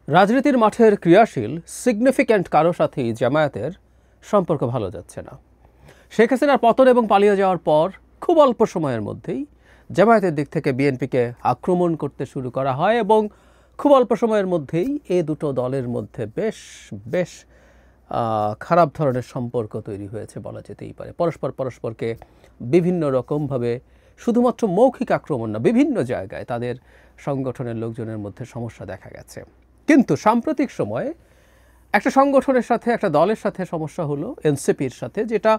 রাজনীতির মাঠের ক্রিয়াশীল সিগনিফিক্যান্ট কারো সাথেই জামায়াতের সম্পর্ক ভালো যাচ্ছে না। শেখ হাসিনার পতন এবং পালিয়ে যাওয়ার পর খুব অল্প সময়ের মধ্যেই জামায়াতের দিক থেকে বিএনপিকে আক্রমণ করতে শুরু করা হয় এবং খুব অল্প সময়ের মধ্যেই এই দুটো দলের মধ্যে বেশ বেশ খারাপ ধরনের সম্পর্ক তৈরি হয়েছে বলা যেতেই পারে। পরস্পরকে বিভিন্ন রকমভাবে শুধুমাত্র মৌখিক আক্রমণ না, বিভিন্ন জায়গায় তাদের সংগঠনের লোকজনের মধ্যে সমস্যা দেখা গেছে। কিন্তু সাম্প্রতিক সময়ে একটা সংগঠনের সাথে, একটা দলের সাথে সমস্যা হলো এনসিপির সাথে, যেটা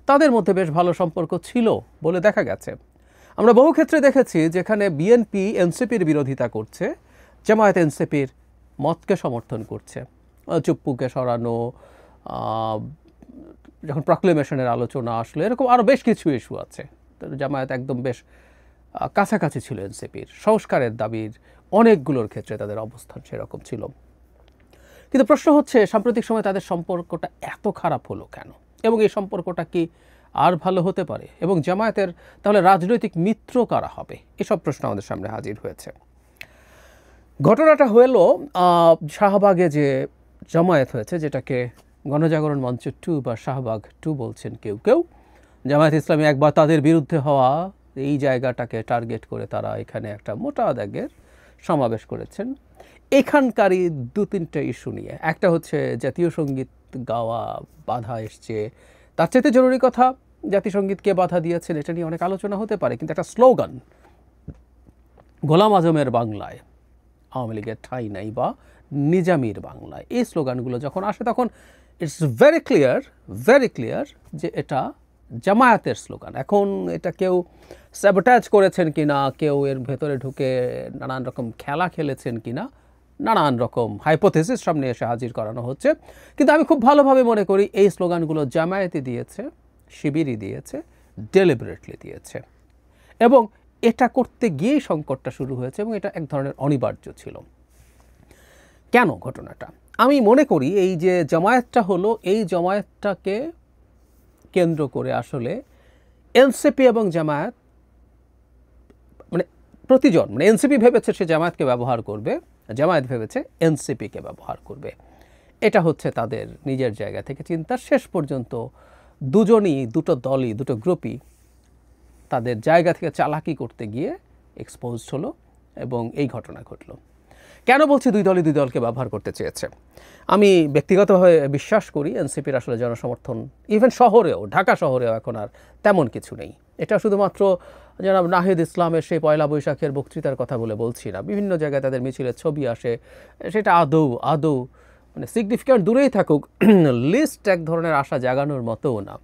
তাদের মধ্যে বেশ ভালো সম্পর্ক ছিল বলে দেখা গেছে। আমরা বহু ক্ষেত্রে দেখেছি যেখানে বিএনপি এনসিপির বিরোধিতা করছে, জামায়াত এনসিপির মতকে সমর্থন করছে। চুপ্পুকে সরানো, যখন প্রক্লেমেশনের আলোচনা আসলো, এরকম আরও বেশ কিছু ইস্যু আছে। জামায়াত একদম বেশ কাছাকাছি ছিল এনসিপির, সংস্কারের দাবির অনেকগুলোর ক্ষেত্রে তাদের অবস্থান সেরকম ছিল। কিন্তু প্রশ্ন হচ্ছে সাম্প্রতিক সময় তাদের সম্পর্কটা এত খারাপ হলো কেন, এবং এই সম্পর্কটা কি আর ভালো হতে পারে, এবং জামায়াতের তাহলে রাজনৈতিক মিত্র কারা হবে, এসব প্রশ্ন আমাদের সামনে হাজির হয়েছে। ঘটনাটা হলো শাহবাগে যে জামায়াত হয়েছে, যেটাকে গণজাগরণ মঞ্চ 2 বা শাহবাগ 2 বলছেন কেউ কেউ। জামায়াত ইসলামী একবার তাদের বিরুদ্ধে হওয়া এই জায়গাটাকে টার্গেট করে তারা এখানে একটা মোটা দাগের সমাবেশ করেছেন। এখানকারই 2-3টে ইস্যু নিয়ে। একটা হচ্ছে জাতীয় সঙ্গীত গাওয়া বাধা এসছে, তার চাইতে জরুরি কথা জাতীয় সঙ্গীতকে বাধা দিয়েছেন, এটা নিয়ে অনেক আলোচনা হতে পারে। কিন্তু একটা স্লোগান, গোলাম আজমের বাংলায় আওয়ামী লীগের ঠাঁই নাই বা নিজামীর বাংলায়, এই স্লোগানগুলো যখন আসে তখন ইটস ভেরি ক্লিয়ার যে এটা জামায়াতের স্লোগান। এখন এটা কেউ স্যাবোটাজ করেছেন কিনা, কেউ এর ভেতরে ঢুকে নানান রকম খেলা খেলেছেন কিনা, নানান রকম হাইপোথেসিস সামনে এসে হাজির করানো হচ্ছে। কিন্তু আমি খুব ভালোভাবে মনে করি এই স্লোগানগুলো জামায়াতই দিয়েছে, শিবিরই দিয়েছে, ডেলিবারেটলি দিয়েছে, এবং এটা করতে গিয়েই সংকটটা শুরু হয়েছে, এবং এটা এক ধরনের অনিবার্য ছিল। কেন ঘটনাটা? আমি মনে করি এই যে জামায়াতটা হলো, এই জামায়াতটাকে কেন্দ্র করে আসলে এনসিপি এবং জামায়াত, মানে প্রতিজন, মানে এনসিপি ভেবেছে সে জামায়াতকে ব্যবহার করবে, জামায়াত ভেবেছে এনসিপিকে ব্যবহার করবে। এটা হচ্ছে তাদের নিজের জায়গা থেকে চিন্তা। শেষ পর্যন্ত দুজনই, দুটো দলই, দুটো গ্রুপই তাদের জায়গা থেকে চালাকি করতে গিয়ে এক্সপোজড হলো এবং এই ঘটনা ঘটলো। কেন বলছি দুই দলই দুই দলকে ব্যবহার করতে চেয়েছে? আমি ব্যক্তিগতভাবে বিশ্বাস করি এনসিপির আসলে জনসমর্থন ইভেন শহরেও, ঢাকা শহরেও এখন আর তেমন কিছু নেই। এটা শুধুমাত্র জনাব নাহিদ ইসলামের সেই পয়লা বৈশাখের বক্তৃতার কথা বলে বলছি না। বিভিন্ন জায়গায় তাদের মিছিলের ছবি আসে, সেটা আদৌ মানে সিগনিফিক্যান্ট দূরেই থাকুক, লিস্ট এক ধরনের আশা জাগানোর মতোও না।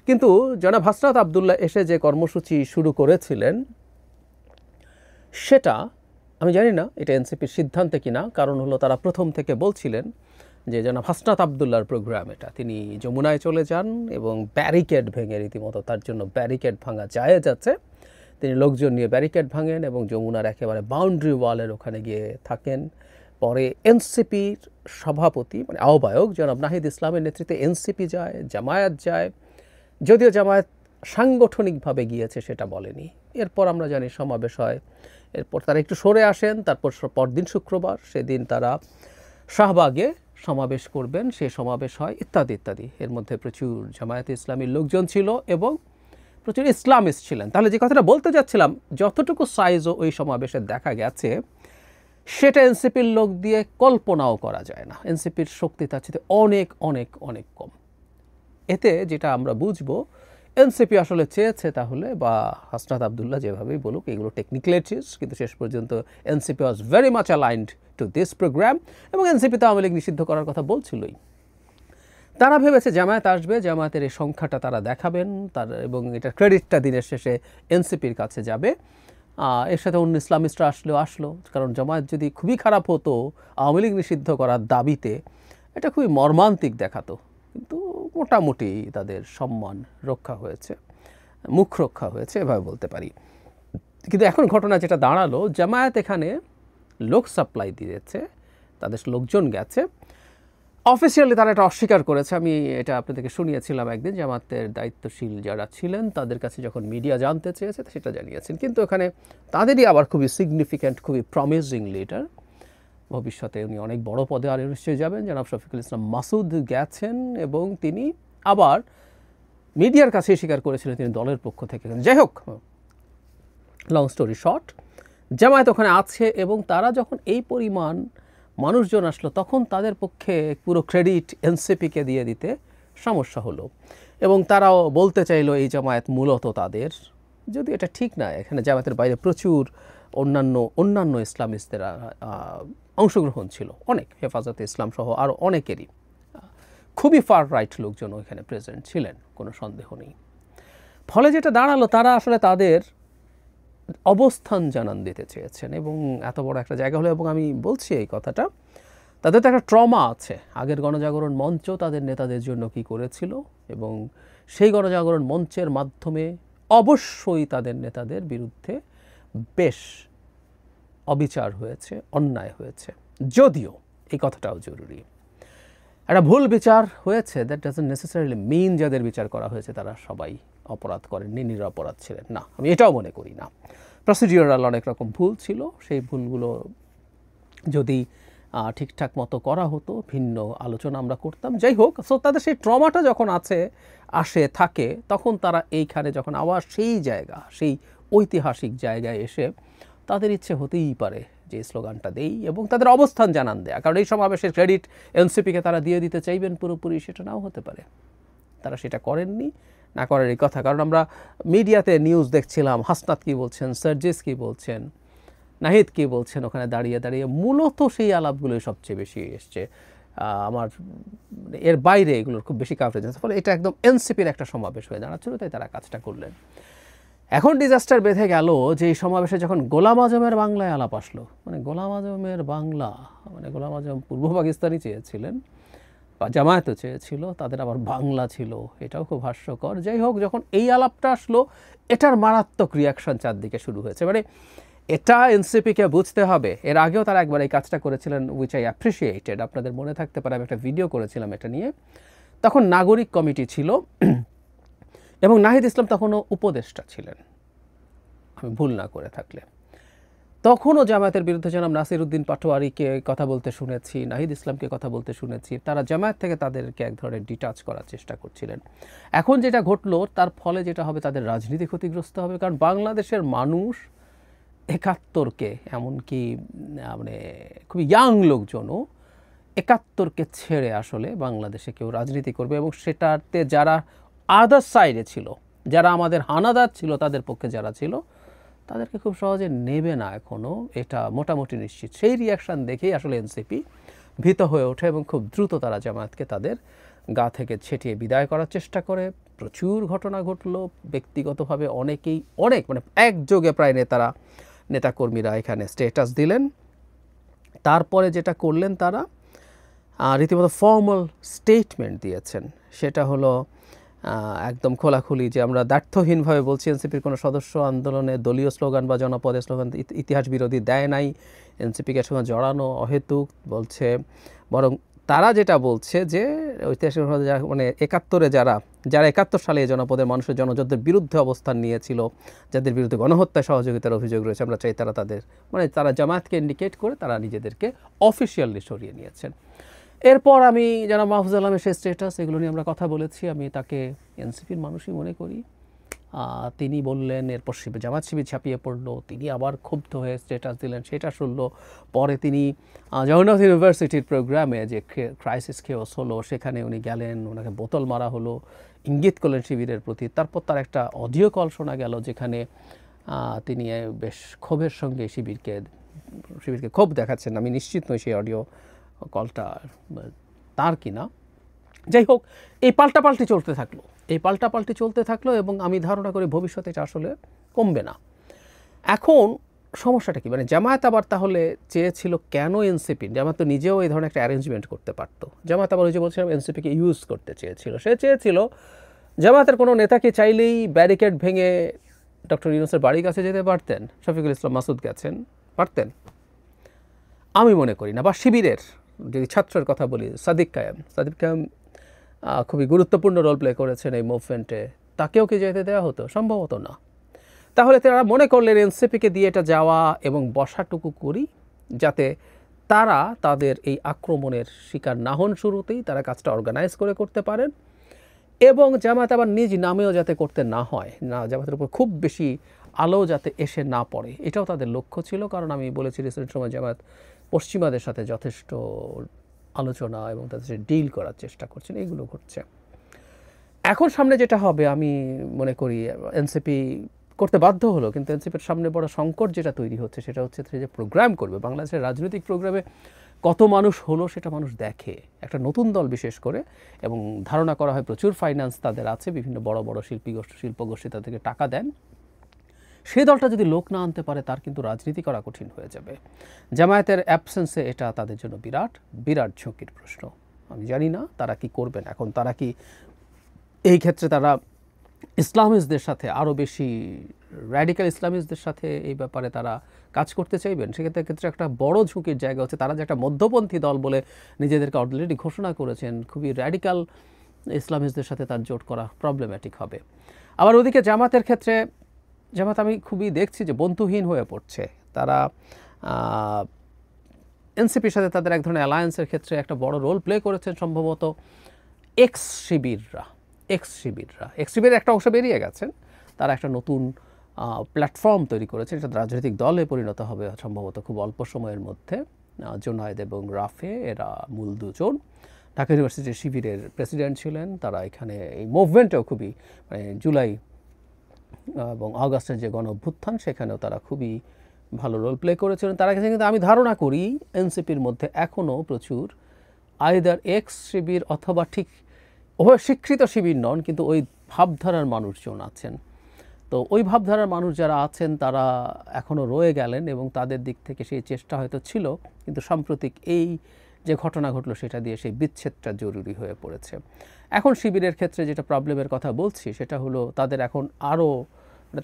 কিন্তু জনাব হাসনাত আবদুল্লাহ এসে যে কর্মসূচি শুরু করেছিলেন, সেটা আমি জানি না এটা এনসিপির সিদ্ধান্তে কিনা। কারণ হলো তারা প্রথম থেকে বলছিলেন যে জনাব হাসনাত আবদুল্লাহর প্রোগ্রাম এটা, তিনি যমুনায় চলে যান এবং ব্যারিকেড ভেঙে, রীতিমতো তার জন্য ব্যারিকেড ভাঙা জায়েজ আছে, তিনি লোকজন নিয়ে ব্যারিকেড ভাঙেন এবং যমুনার একেবারে বাউন্ডারি ওয়ালের ওখানে গিয়ে থাকেন। পরে এনসিপির সভাপতি, মানে আহ্বায়ক জনাব নাহিদ ইসলামের নেতৃত্বে এনসিপি যায়, জামায়াত যায়, যদিও জামায়াত সাংগঠনিকভাবে গিয়েছে সেটা বলেনি। এরপর আমরা জানি সমাবেশ হয়, এরপর তারা একটু সরে আসেন, তারপর পরদিন শুক্রবার সেদিন তারা শাহবাগে সমাবেশ করবেন, সে সমাবেশ হয় ইত্যাদি ইত্যাদি। এর মধ্যে প্রচুর জামায়াতে ইসলামীর লোকজন ছিল এবং প্রচুর ইসলামিস্ট ছিলেন। তাহলে যে কথাটা বলতে যাচ্ছিলাম, যতটুকু সাইজও ওই সমাবেশে দেখা গেছে সেটা এনসিপির লোক দিয়ে কল্পনাও করা যায় না। এনসিপির শক্তি তার চেয়ে অনেক অনেক অনেক কম। এতে যেটা আমরা বুঝবো, এনসিপি আসলে চেয়েছে তাহলে, বা হাসনাত আবদুল্লাহ যেভাবেই বলুক, এগুলো টেকনিক্যালিটিস, কিন্তু শেষ পর্যন্ত NCP was very much aligned to this programme, এবং এনসিপি তো আওয়ামী লীগ নিষিদ্ধ করার কথা বলছিলই। তারা ভেবেছে জামায়াত আসবে, জামায়াতের এই সংখ্যাটা তারা দেখাবেন, তার এবং এটা ক্রেডিটটা দিনের শেষে এনসিপির কাছে যাবে। এর সাথে অন্য ইসলামিস্টরা আসলো, কারণ জামায়াত যদি খুবই খারাপ হতো আওয়ামী লীগ নিষিদ্ধ করার দাবিতে, এটা খুবই মর্মান্তিক দেখাতো। কিন্তু মোটামুটি তাদের সম্মান রক্ষা হয়েছে, মুখ রক্ষা হয়েছে, এভাবে বলতে পারি। কিন্তু এখন ঘটনা যেটা দাঁড়ালো, জামায়াত এখানে লোক সাপ্লাই দিয়েছে, তাদের লোকজন গেছে। অফিসিয়ালি তারা এটা অস্বীকার করেছে। আমি এটা আপনাদেরকে শুনিয়েছিলাম একদিন, জামায়াতের দায়িত্বশীল যারা ছিলেন তাদের কাছে যখন মিডিয়া জানতে চেয়েছে সেটা জানিয়েছেন। কিন্তু এখানে তাদেরই আবার খুবই সিগনিফিক্যান্ট, খুবই প্রমিজিং লিডার ভবিষ্যতে উনি অনেক বড় পদে আর নিশ্চয়ই যাবেন। জনাব শফিকুল ইসলাম মাসুদ গেছেন এবং তিনি আবার মিডিয়ার কাছে স্বীকার করেছিলেন তিনি দলের পক্ষ থেকে। যাই হোক, লং স্টোরি শর্ট, জামায়াত ওখানে আছে এবং তারা যখন এই পরিমাণ মানুষজন আসলো তখন তাদের পক্ষে পুরো ক্রেডিট এনসিপিকে দিয়ে দিতে সমস্যা হলো এবং তারাও বলতে চাইলো এই জামায়াত মূলত তাদের, যদি এটা ঠিক না। এখানে জামায়াতের বাইরে প্রচুর অন্যান্য ইসলামিস্টদের অংশগ্রহণ ছিল, অনেক, হেফাজতে ইসলাম সহ আরও অনেকেরই খুবই ফার রাইট লোকজন ওইখানে প্রেজেন্ট ছিলেন, কোনো সন্দেহ নেই। ফলে যেটা দাঁড়ালো, তারা আসলে তাদের অবস্থান জানান দিতে চেয়েছেন এবং এত বড় একটা জায়গা হলো, এবং আমি বলছি এই কথাটা, তাদের তো একটা ট্রমা আছে। আগের গণজাগরণ মঞ্চ তাদের নেতাদের জন্য কি করেছিল এবং সেই গণজাগরণ মঞ্চের মাধ্যমে অবশ্যই তাদের নেতাদের বিরুদ্ধে বেশ অবিচার হয়েছে, অন্যায় হয়েছে। যদিও এই কথাটাও জরুরি, একটা ভুল বিচার হয়েছে, দ্যাট ডাজন্ট নেসেসারিলি মিন যাদের বিচার করা হয়েছে তারা সবাই অপরাধ করেননি, নিরপরাধ ছিলেন না, আমি এটাও মনে করি না। প্রসিডিউরাল অনেক রকম ভুল ছিল, সেই ভুলগুলো যদি ঠিকঠাক মতো করা হতো ভিন্ন আলোচনা আমরা করতাম। যাই হোক, সো তাদের সেই ট্রমাটা যখন থাকে তখন তারা এইখানে যখন আবার সেই জায়গা, সেই ঐতিহাসিক জায়গায় এসে তাদের ইচ্ছে হতেই পারে যে স্লোগানটা দেই এবং তাদের অবস্থান জানান দেয়া, কারণ এই সমাবেশের ক্রেডিট এনসিপিকে তারা দিয়ে দিতে চাইবেন পুরোপুরি, সেটা নাও হতে পারে। তারা সেটা করেননি, না করার এই কথা। কারণ আমরা মিডিয়াতে নিউজ দেখছিলাম, হাসনাত কী বলছেন, সার্জিস কী বলছেন, নাহিদ কী বলছেন, ওখানে দাঁড়িয়ে দাঁড়িয়ে মূলত সেই আলাপগুলোই সবচেয়ে বেশি এসছে। আমার এর বাইরে এগুলোর খুব বেশি কাভারেজ আছে। ফলে এটা একদম এনসিপির একটা সমাবেশ হয়ে দাঁড়াচ্ছিল, তাই তারা কাজটা করলেন। এখন ডিজাস্টার বেঁধে গেল যে এই সমাবেশে যখন গোলাম আজমের বাংলায় আলাপ আসলো, মানে গোলাম আজমের বাংলা, মানে গোলাম আজম পূর্ব পাকিস্তানি চেয়েছিলেন বা জামায়াতও চেয়েছিল, তাদের আবার বাংলা ছিল, এটাও খুব হাস্যকর। যাই হোক, যখন এই আলাপটা আসলো এটার মারাত্মক রিয়াকশন চারদিকে শুরু হয়েছে। মানে এটা এনসিপিকে বুঝতে হবে। এর আগেও তারা একবার এই কাজটা করেছিলেন, উইচ আই অ্যাপ্রিসিয়েটেড, আপনাদের মনে থাকতে পারে, আমি একটা ভিডিও করেছিলাম এটা নিয়ে। তখন নাগরিক কমিটি ছিল এবং নাহিদ ইসলাম তখনও উপদেষ্টা ছিলেন, আমি ভুল না করে থাকলে। তখনও জামায়াতের বিরুদ্ধে জনাব নাসির উদ্দিন পাটোয়ারিকে কথা বলতে শুনেছি, নাহিদ ইসলামকে কথা বলতে শুনেছি। তারা জামায়াত থেকে তাদেরকে এক ধরনের ডিটাচ করার চেষ্টা করছিলেন। এখন যেটা ঘটলো তার ফলে যেটা হবে, তাদের রাজনীতি ক্ষতিগ্রস্ত হবে। কারণ বাংলাদেশের মানুষ ৭১কে, এমনকি মানে খুবই ইয়াং লোকজনও ৭১কে ছেড়ে আসলে বাংলাদেশে কেউ রাজনীতি করবে, এবং সেটাতে যারা আদার সাইডে ছিল, যারা আমাদের হানাদার ছিল, তাদের পক্ষে যারা ছিল, তাদেরকে খুব সহজে নেবে না এখনও, এটা মোটামুটি নিশ্চিত। সেই রিয়াকশান দেখেই আসলে এনসিপি ভীত হয়ে ওঠে এবং খুব দ্রুত তারা জামায়াতকে তাদের গা থেকে ছেটিয়ে বিদায় করার চেষ্টা করে। প্রচুর ঘটনা ঘটলো, ব্যক্তিগতভাবে অনেকেই মানে একযোগে প্রায় নেতাকর্মীরা এখানে স্ট্যাটাস দিলেন। তারপরে যেটা করলেন, তারা রীতিমতো ফর্মাল স্টেটমেন্ট দিয়েছেন। সেটা হলো একদম খোলাখুলি যে আমরা দ্ব্যর্থহীনভাবে বলছি, এনসিপির কোনো সদস্য আন্দোলনে দলীয় স্লোগান বা জনপদের স্লোগান ইতিহাস বিরোধী দেয় নাই, এনসিপিকে সঙ্গে জড়ানো অহেতুক বলছে। বরং তারা যেটা বলছে যে ঐতিহাসিক মানে ৭১-এ যারা ৭১ সালে এই জনপদের মানুষের জনযুদ্ধের বিরুদ্ধে অবস্থান নিয়েছিল, যাদের বিরুদ্ধে গণহত্যায় সহযোগিতার অভিযোগ রয়েছে, আমরা চাই তারা জামায়াতকে ইন্ডিকেট করে তারা নিজেদেরকে অফিসিয়ালি সরিয়ে নিয়েছেন। এরপর আমি জনাব মাহফুজ আলমের সেই স্ট্যাটাস, এগুলো নিয়ে আমরা কথা বলেছি। আমি তাকে এনসিপির মানুষই মনে করি। তিনি বললেন, এরপর জামাত শিবির ছাপিয়ে পড়লো, তিনি আবার ক্ষুব্ধ হয়ে স্ট্যাটাস দিলেন, সেটা শুনলো। পরে তিনি জগন্নাথ ইউনিভার্সিটির প্রোগ্রামে যে ক্রাইসিস কেওস হলো সেখানে উনি গেলেন, ওনাকে বোতল মারা হলো, ইঙ্গিত করলেন শিবিরের প্রতি। তারপর তার একটা অডিও কল শোনা গেল যেখানে তিনি বেশ ক্ষোভের সঙ্গে শিবিরকে ক্ষোভ দেখাচ্ছেন। আমি নিশ্চিত নই সেই অডিও কলটা তার কিনা। যাই হোক, এই পাল্টাপাল্টি চলতে থাকলো এবং আমি ধারণা করি ভবিষ্যতে এটা আসলে কমবে না। এখন সমস্যাটা কি, মানে জামায়াত আবার তাহলে চেয়েছিল কেন এনসিপি? জামায়াত তো নিজেও এই ধরনের একটা অ্যারেঞ্জমেন্ট করতে পারতো। জামায়াত আবার ওই যে বলছিলাম এনসিপিকে ইউজ করতে চেয়েছিল। সে চেয়েছিল জামায়াতের কোনো নেতাকে চাইলেই ব্যারিকেড ভেঙে ডক্টর ইউনূসের বাড়ির কাছে যেতে পারতেন, শফিকুল ইসলাম মাসুদ পারতেন? আমি মনে করি না। বা শিবিরের যদি ছাত্রের কথা বলি, সাদিক কায়েম খুবই গুরুত্বপূর্ণ রোল প্লে করেছেন এই মুভমেন্টে, তাকেও কি যেতে দেওয়া হতো? সম্ভবত না। তাহলে তারা মনে করলেন এনসিপিকে দিয়ে এটা যাওয়া এবং বসাটুকু করি, যাতে তারা তাদের এই আক্রমণের শিকার না হন শুরুতেই, তারা কাজটা অর্গানাইজ করে করতে পারেন এবং জামায়াত আবার নিজ নামেও যাতে করতে না হয়, না জামায়াতের উপর খুব বেশি আলো যাতে এসে না পড়ে, এটাও তাদের লক্ষ্য ছিল। কারণ আমি বলেছি রিসেন্ট সময় জামায়াত পশ্চিমাদের সাথে যথেষ্ট আলোচনা এবং তাদের সাথে ডিল করার চেষ্টা করছেন, এগুলো ঘটছে। এখন সামনে যেটা হবে আমি মনে করি এনসিপি করতে বাধ্য হলো, কিন্তু এনসিপির সামনে বড় সংকট যেটা তৈরি হচ্ছে সেটা হচ্ছে যে প্রোগ্রাম করবে বাংলাদেশের রাজনৈতিক প্রোগ্রামে কত মানুষ হলো সেটা মানুষ দেখে, একটা নতুন দল বিশেষ করে, এবং ধারণা করা হয় প্রচুর ফাইন্যান্স তাদের আছে, বিভিন্ন বড় বড় শিল্পগোষ্ঠী তাদেরকে টাকা দেন। সেই দলটা যদি লোক না আনতে পারে তার কিন্তু রাজনীতি করা কঠিন হয়ে যাবে। জামায়াতের অ্যাবসেন্সে এটা তাদের জন্য বিরাট বিরাট ঝুঁকির প্রশ্ন। আমি জানি না তারা কি করবেন। এখন তারা কি এই ক্ষেত্রে তারা ইসলামিস্টদের সাথে আরও বেশি র্যাডিক্যাল ইসলামিস্টদের সাথে এই ব্যাপারে তারা কাজ করতে চাইবেন? সেক্ষেত্রে একটা বড় ঝুঁকির জায়গা হচ্ছে তারা যে একটা মধ্যপন্থী দল বলে নিজেদেরকে অলরেডি ঘোষণা করেছেন, খুবই র্যাডিক্যাল ইসলামিস্টদের সাথে তার জোট করা প্রবলেম্যাটিক হবে। আবার ওদিকে জামাতের ক্ষেত্রে জামাত আমি খুবই দেখছি যে বন্ধুহীন হয়ে পড়ছে। তারা এনসিপির সাথে তাদের এক ধরনের অ্যালায়েন্সের ক্ষেত্রে একটা বড় রোল প্লে করেছেন সম্ভবত এক্স শিবিরের একটা অংশ বেরিয়ে গেছেন, তারা একটা নতুন প্ল্যাটফর্ম তৈরি করেছেন, এটা রাজনৈতিক দলে পরিণত হবে সম্ভবত খুব অল্প সময়ের মধ্যে। জোনায়েদ এবং রাফে এরা মূল দুজন, ঢাকা ইউনিভার্সিটির শিবিরের প্রেসিডেন্ট ছিলেন। তারা এখানে এই মুভমেন্টেও খুবই জুলাই এবং আগস্টের যে গণ অভ্যুত্থান সেখানেও তারা খুবই ভালো রোল প্লে করেছিলেন। তারা কাছে কিন্তু আমি ধারণা করি এনসিপির মধ্যে এখনও প্রচুর আইদার এক্স শিবির অথবা ঠিক উভয় স্বীকৃত শিবির নন, কিন্তু ওই ভাবধারার মানুষজন আছেন। তো ওই ভাবধারার মানুষ যারা আছেন তারা এখনও রয়ে গেলেন এবং তাদের দিক থেকে সেই চেষ্টা হয়তো ছিল, কিন্তু সাম্প্রতিক এই যে ঘটনা ঘটলো সেটা দিয়ে সেই বিচ্ছেদটা জরুরি হয়ে পড়েছে। এখন শিবিরের ক্ষেত্রে যেটা প্রবলেমের কথা বলছি সেটা হলো তাদের এখন আরও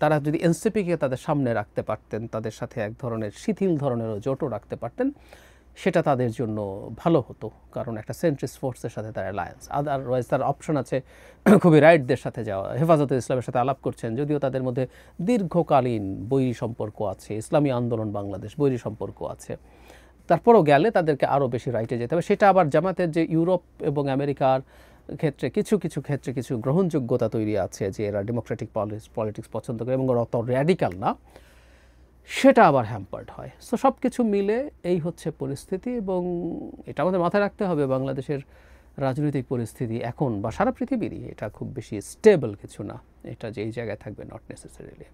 তারা যদি এনসিপিকে তাদের সামনে রাখতে পারতেন, তাদের সাথে এক ধরনের শিথিল ধরনেরও জোটও রাখতে পারতেন, সেটা তাদের জন্য ভালো হতো। কারণ একটা সেন্ট্রিস্ট ফোর্সের সাথে তার অ্যালায়েন্স, আদারওয়াইজ তার অপশন আছে খুবই রাইটদের সাথে যাওয়া। হেফাজতে ইসলামের সাথে আলাপ করছেন, যদিও তাদের মধ্যে দীর্ঘকালীন বৈরী সম্পর্ক আছে, ইসলামী আন্দোলন বাংলাদেশ বৈরী সম্পর্ক আছে, তারপরও গেলে তাদেরকে আরও বেশি রাইটে যেতে হবে। সেটা আবার জামাতের যে ইউরোপ এবং আমেরিকার ক্ষেত্রে কিছু ক্ষেত্রে কিছু গ্রহণযোগ্যতা তৈরি আছে যে এরা ডেমোক্রেটিক পলিটিক্স পছন্দ করে এবং ওরা অত র্যাডিক্যাল না, সেটা আবার হ্যাম্পার্ড হয়। সো সব কিছু মিলে এই হচ্ছে পরিস্থিতি এবং এটা আমাদের মাথায় রাখতে হবে বাংলাদেশের রাজনৈতিক পরিস্থিতি এখন বা সারা পৃথিবীরই এটা খুব বেশি স্টেবল কিছু না, এটা যে এই জায়গায় থাকবে নট নেসেসারিলি।